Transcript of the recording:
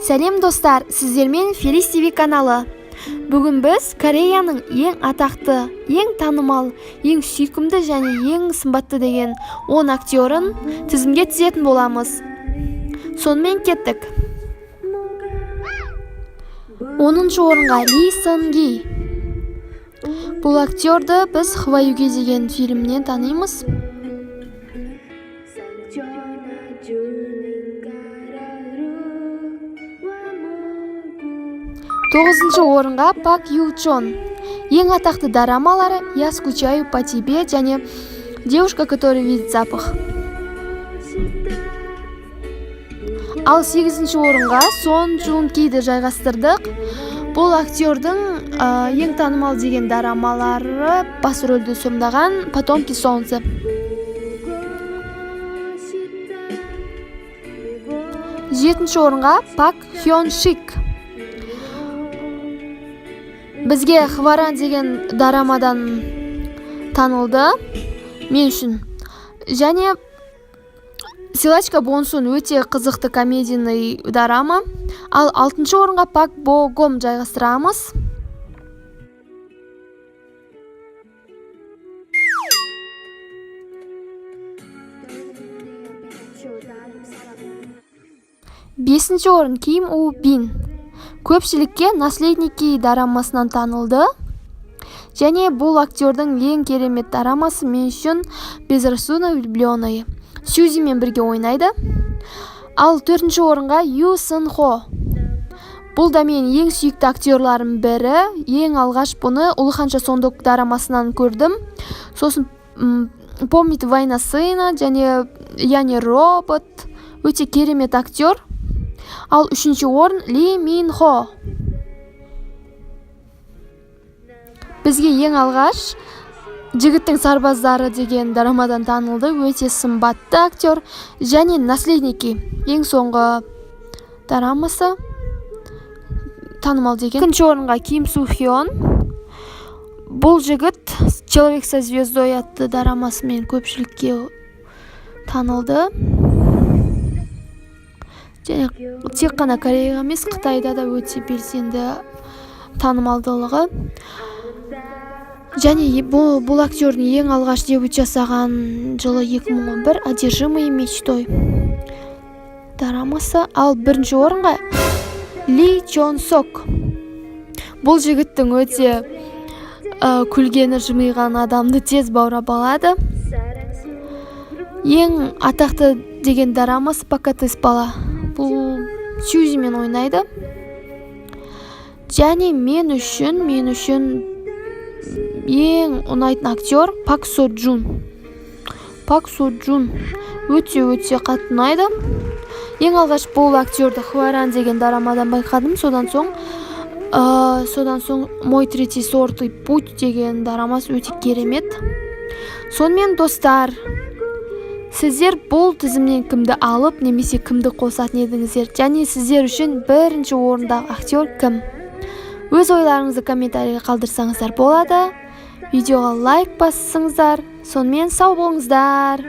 Сәлем достар, сіздермен Фелис ТВ каналы. Бүгін біз Кореяның ең атақты, ең танымал, ең сүйкімді және ең сымбатты деген 10 актерін тізімге тізетін боламыз. Сонымен кеттік. 10-шы орынға Ли Сын Ги. Бұл актерді біз Хваюге деген фильмнен танимыз. 9-шы орынға Пак Ю Чон. Ең атақты дорамалары «Я скучаю по тебе» және «Девушка, которая видит запах». Ал 8-ші орынға Сон Джун Киді жайғастырдық. Бұл актердің ең танымал деген дорамалары бас рөлді сомдаған «Потомки солнца». 7-ші орынға Пак Хён Шик. Бізге Хваран деген дорамадан танылды мен үшін. Және Силачка Бонсун өте қызықты комедийный дорама. Ал 6-шы орынға Пак Бо Гом жайғастырамыз. Бесінші орын Ким У Бин. Көпшілікке «Наследники» дорамасынан танылды. Және бұл актердің ең керемет дорамасы мен үшін «Безрассудно влюбленный». Сюзимен бірге ойнайды. Ал 4-ші орынға Ю Сын Хо. Бұл да мен ең сүйікті актерларым бірі. Ең алғаш бұны «Улы ханша сондық» дорамасынан көрдім. Сосын «Помнит война сына» және «Я робот». Өте керемет актер. Ал 3-ші орын Ли Мин Хо. Бізге ең алғаш «Жігіттің сарбаздары» деген дорамадан танылды. Өте сымбатты актер. Және «Наследники» ең соңғы дорамасы танымал деген. 2-ші орынға Ким Су Хён. Бұл жігіт «Человек со звездой» атты дорамасымен көпшілікке танылды. Және тек қана Кореяға емес, Қытайда да өте белсенді танымалдылығы. Және бұл актердің ең алғаш дебют жасаған жылы 2011 «Одержимый мечтой» дорамасы. Ал 1-ші орынға Ли Чон Сок. Бұл жігіттің өте күлгені жымиған адамды тез баурап алады. Ең атақты деген дорамасы «Пока ты спала». Бұл Сюзимен ойнайды. Және мен үшін ең ұнайтын актер Пак Со Джун. Пак Со Джун өте қатты ұнайды. Ең алғаш бұл актерді Хваран деген дорамадан байқадым. Содан соң «Мой третий сортный путь» деген дорамасы өте керемет. Сонымен достар, сіздер бұл тізімнен кімді алып, немесе кімді қосатын едіңіздер? Және сіздер үшін 1-ші орындағы актер кім? Өз ойларыңызды комментарийға қалдырсаңыздар болады. Видеоға лайк бассаңыздар. Сонымен сау болыңыздар.